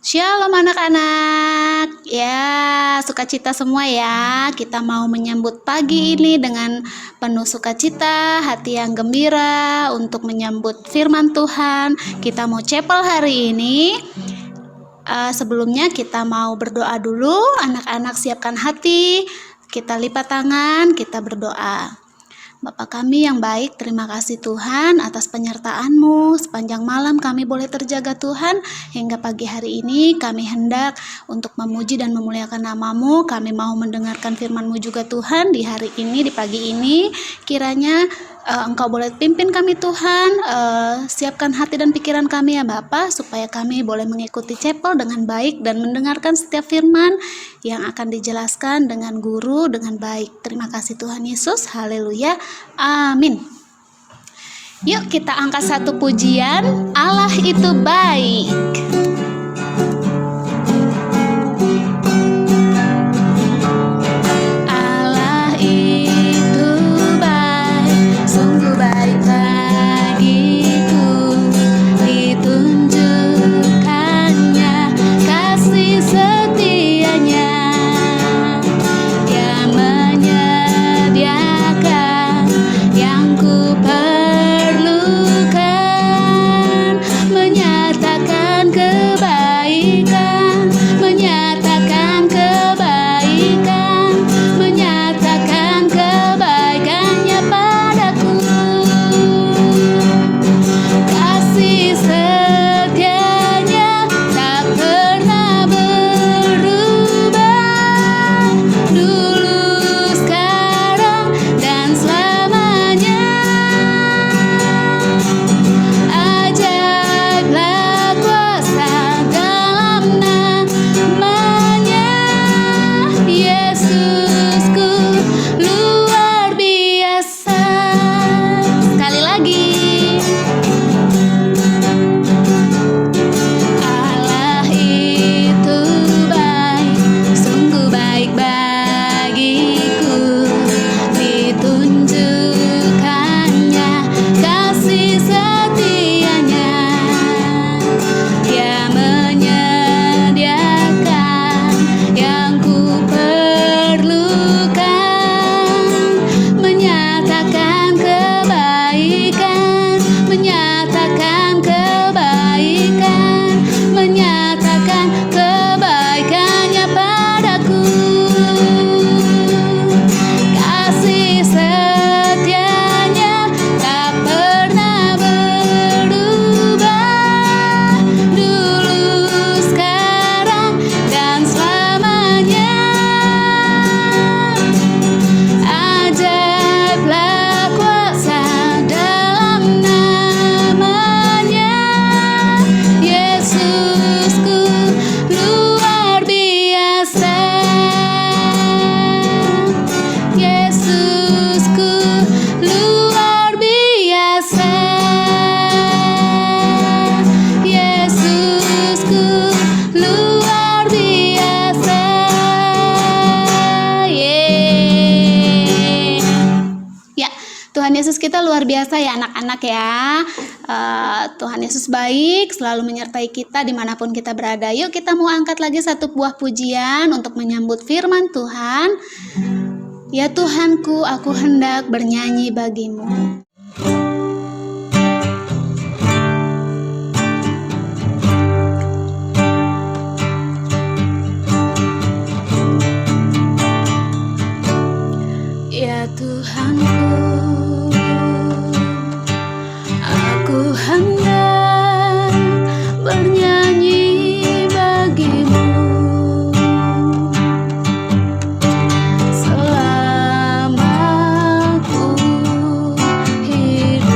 Shalom anak-anak. Ya, sukacita semua ya. Kita mau menyambut pagi ini dengan penuh sukacita, hati yang gembira untuk menyambut firman Tuhan. Kita mau chapel hari ini. Sebelumnya kita mau berdoa dulu. Anak-anak siapkan hati. Kita lipat tangan, kita berdoa. Bapa kami yang baik, terima kasih Tuhan atas penyertaan-Mu. Sepanjang malam kami boleh terjaga Tuhan, hingga pagi hari ini kami hendak untuk memuji dan memuliakan nama-Mu. Kami mau mendengarkan firman-Mu juga Tuhan di hari ini, di pagi ini. Kiranya Engkau boleh pimpin kami Tuhan, siapkan hati dan pikiran kami ya Bapa, supaya kami boleh mengikuti chapel dengan baik dan mendengarkan setiap firman yang akan dijelaskan dengan guru dengan baik. Terima kasih Tuhan Yesus, haleluya, amin. Yuk kita angkat satu pujian, Allah itu baik. Yesus kita luar biasa ya anak-anak ya. Tuhan Yesus baik, selalu menyertai kita dimanapun kita berada. Yuk kita mau angkat lagi satu buah pujian untuk menyambut firman Tuhan. Ya Tuhanku, aku hendak bernyanyi bagimu. Ya Tuhanku, aku hendak bernyanyi bagimu selama ku hidup.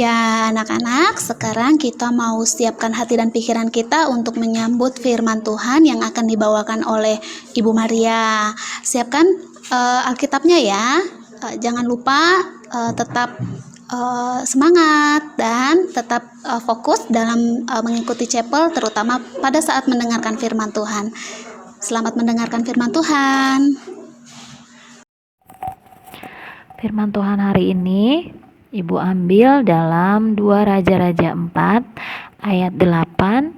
Ya, anak-anak, sekarang kita mau siapkan hati dan pikiran kita untuk menyambut firman Tuhan yang akan dibawakan oleh Ibu Maria. Siapkan Alkitabnya ya. Jangan lupa tetap semangat dan tetap fokus dalam mengikuti chapel, terutama pada saat mendengarkan firman Tuhan. Selamat mendengarkan firman Tuhan. Firman Tuhan hari ini Ibu ambil dalam 2 Raja-Raja 4 ayat 8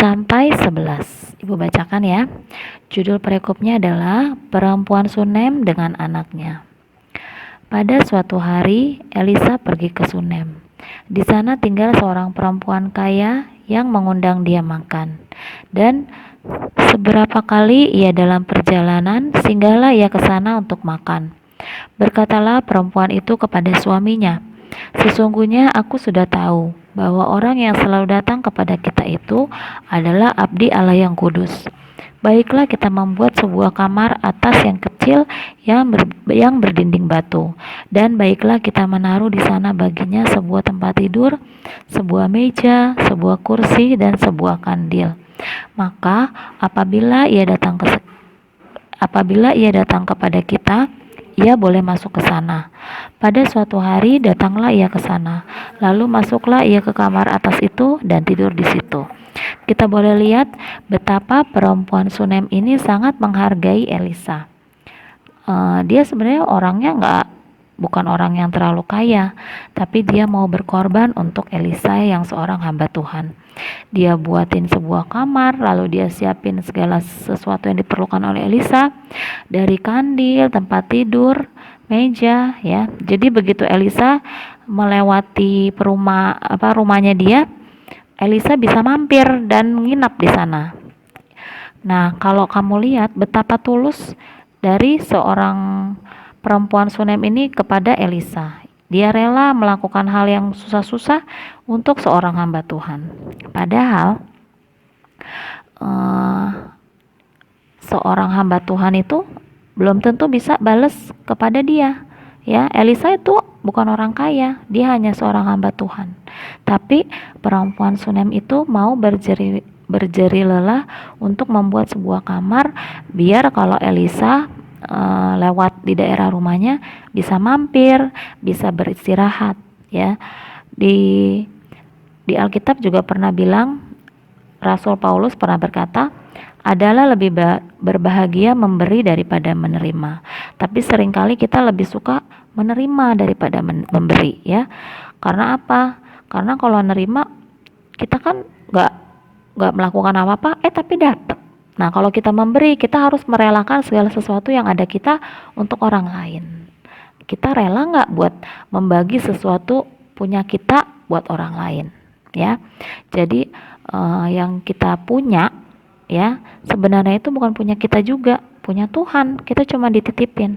sampai 11. Ibu bacakan ya. Judul perikopnya adalah Perempuan Sunem dengan Anaknya. Pada suatu hari Elisa pergi ke Sunem. Di sana tinggal seorang perempuan kaya yang mengundang dia makan. Dan seberapa kali ia dalam perjalanan, singgahlah ia ke sana untuk makan. Berkatalah perempuan itu kepada suaminya, "Sesungguhnya aku sudah tahu bahwa orang yang selalu datang kepada kita itu adalah abdi Allah yang kudus. Baiklah kita membuat sebuah kamar atas yang kecil yang berdinding batu, dan baiklah kita menaruh di sana baginya sebuah tempat tidur, sebuah meja, sebuah kursi, dan sebuah kandil. Maka apabila ia datang kepada kita, ia boleh masuk ke sana." Pada suatu hari datanglah ia ke sana, lalu masuklah ia ke kamar atas itu dan tidur di situ. Kita boleh lihat betapa perempuan Sunem ini sangat menghargai Elisa. Dia sebenarnya orangnya bukan orang yang terlalu kaya, tapi dia mau berkorban untuk Elisa yang seorang hamba Tuhan. Dia buatin sebuah kamar, lalu dia siapin segala sesuatu yang diperlukan oleh Elisa, dari kandil, tempat tidur, meja, ya. Jadi begitu Elisa melewati rumahnya dia, Elisa bisa mampir dan menginap di sana. Nah, kalau kamu lihat betapa tulus dari seorang perempuan Sunem ini kepada Elisa. Dia rela melakukan hal yang susah-susah untuk seorang hamba Tuhan. Padahal seorang hamba Tuhan itu belum tentu bisa balas kepada dia. Ya, Elisa itu bukan orang kaya, dia hanya seorang hamba Tuhan. Tapi perempuan Sunem itu mau berjeri lelah untuk membuat sebuah kamar biar kalau Elisa lewat di daerah rumahnya bisa mampir, bisa beristirahat, ya. Di Alkitab juga pernah bilang, Rasul Paulus pernah berkata, adalah lebih berbahagia memberi daripada menerima. Tapi seringkali kita lebih suka menerima daripada memberi, ya. Karena apa? Karena kalau menerima kita kan nggak melakukan apa-apa, tapi dapat. Nah, kalau kita memberi, kita harus merelakan segala sesuatu yang ada kita untuk orang lain. Kita rela nggak buat membagi sesuatu punya kita buat orang lain, ya. Jadi yang kita punya, ya, sebenarnya itu bukan punya kita juga, punya Tuhan. Kita cuma dititipin.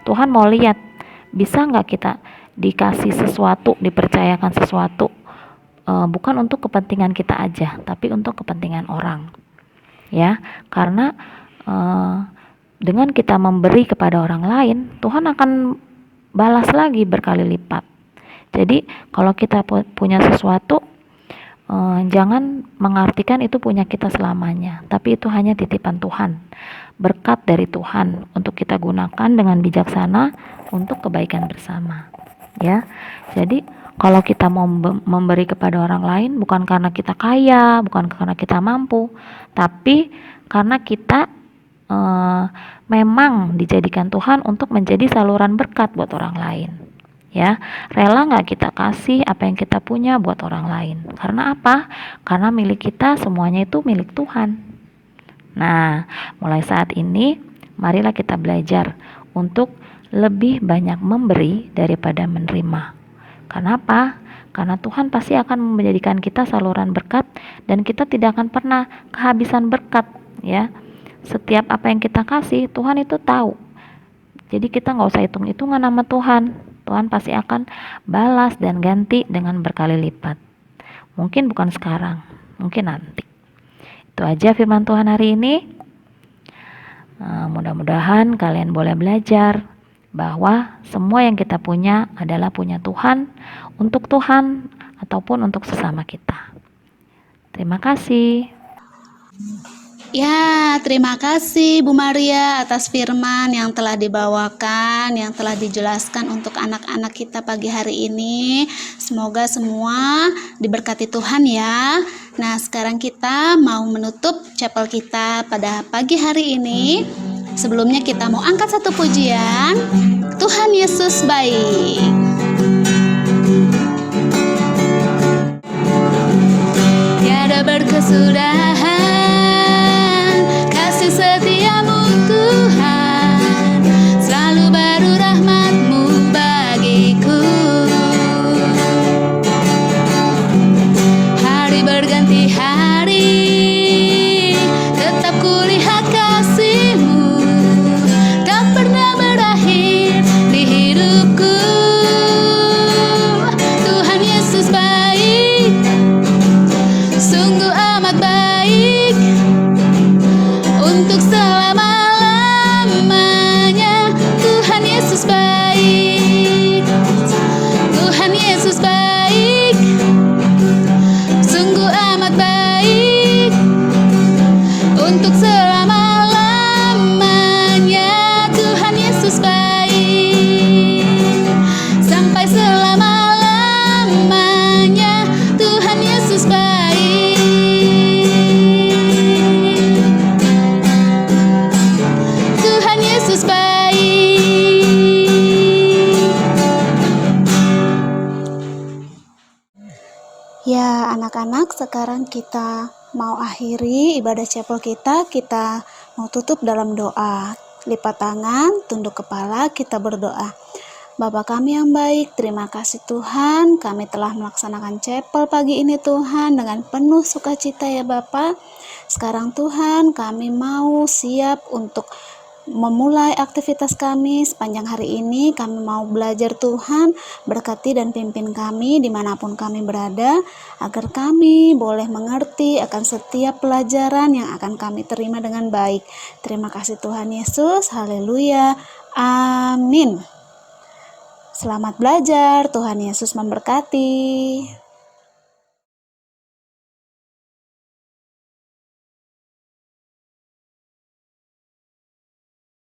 Tuhan mau lihat, bisa nggak kita dikasih sesuatu, dipercayakan sesuatu, bukan untuk kepentingan kita aja, tapi untuk kepentingan orang. Ya, karena dengan kita memberi kepada orang lain, Tuhan akan balas lagi berkali lipat. Jadi kalau kita punya sesuatu, jangan mengartikan itu punya kita selamanya, tapi itu hanya titipan Tuhan, berkat dari Tuhan untuk kita gunakan dengan bijaksana untuk kebaikan bersama. Ya, jadi kalau kita mau memberi kepada orang lain, bukan karena kita kaya, bukan karena kita mampu, tapi karena kita memang dijadikan Tuhan untuk menjadi saluran berkat buat orang lain. Ya, rela nggak kita kasih apa yang kita punya buat orang lain? Karena apa? Karena milik kita semuanya itu milik Tuhan. Nah, mulai saat ini, marilah kita belajar untuk lebih banyak memberi daripada menerima. Kenapa? Karena Tuhan pasti akan menjadikan kita saluran berkat dan kita tidak akan pernah kehabisan berkat, ya. Setiap apa yang kita kasih, Tuhan itu tahu. Jadi kita nggak usah hitung-hitungan sama Tuhan. Tuhan pasti akan balas dan ganti dengan berkali lipat. Mungkin bukan sekarang, mungkin nanti. Itu aja firman Tuhan hari ini. Mudah-mudahan kalian boleh belajar bahwa semua yang kita punya adalah punya Tuhan, untuk Tuhan ataupun untuk sesama kita. Terima kasih. Ya, terima kasih Bu Maria atas firman yang telah dibawakan, yang telah dijelaskan untuk anak-anak kita pagi hari ini. Semoga semua diberkati Tuhan ya. Nah, sekarang kita mau menutup chapel kita pada pagi hari ini. Sebelumnya kita mau angkat satu pujian. Tuhan Yesus baik. Tiada berkesudahan kasih setiamu Tuhan, selalu baru rahmat-Mu bagiku. Hari berganti hari, tetap kulihat kasih-Mu, tak pernah berakhir di hidupku. Tuhan Yesus baik, sungguh amat baik, untuk selama-lamanya. Tuhan Yesus baik, Tuhan Yesus baik, sungguh amat baik, untuk selama-lamanya. Tuhan Yesus baik, sampai selama-lamanya. Tuhan Yesus baik, Tuhan Yesus baik. Ya, anak-anak, sekarang kita mau akhiri ibadah chapel kita. Kita mau tutup dalam doa. Lipat tangan, tunduk kepala, kita berdoa. Bapa kami yang baik, terima kasih Tuhan, kami telah melaksanakan chapel pagi ini Tuhan dengan penuh sukacita ya Bapa. Sekarang Tuhan, kami mau siap untuk memulai aktivitas kami sepanjang hari ini. Kami mau belajar Tuhan, berkati dan pimpin kami dimanapun kami berada, agar kami boleh mengerti akan setiap pelajaran yang akan kami terima dengan baik. Terima kasih Tuhan Yesus, haleluya, amin. Selamat belajar, Tuhan Yesus memberkati.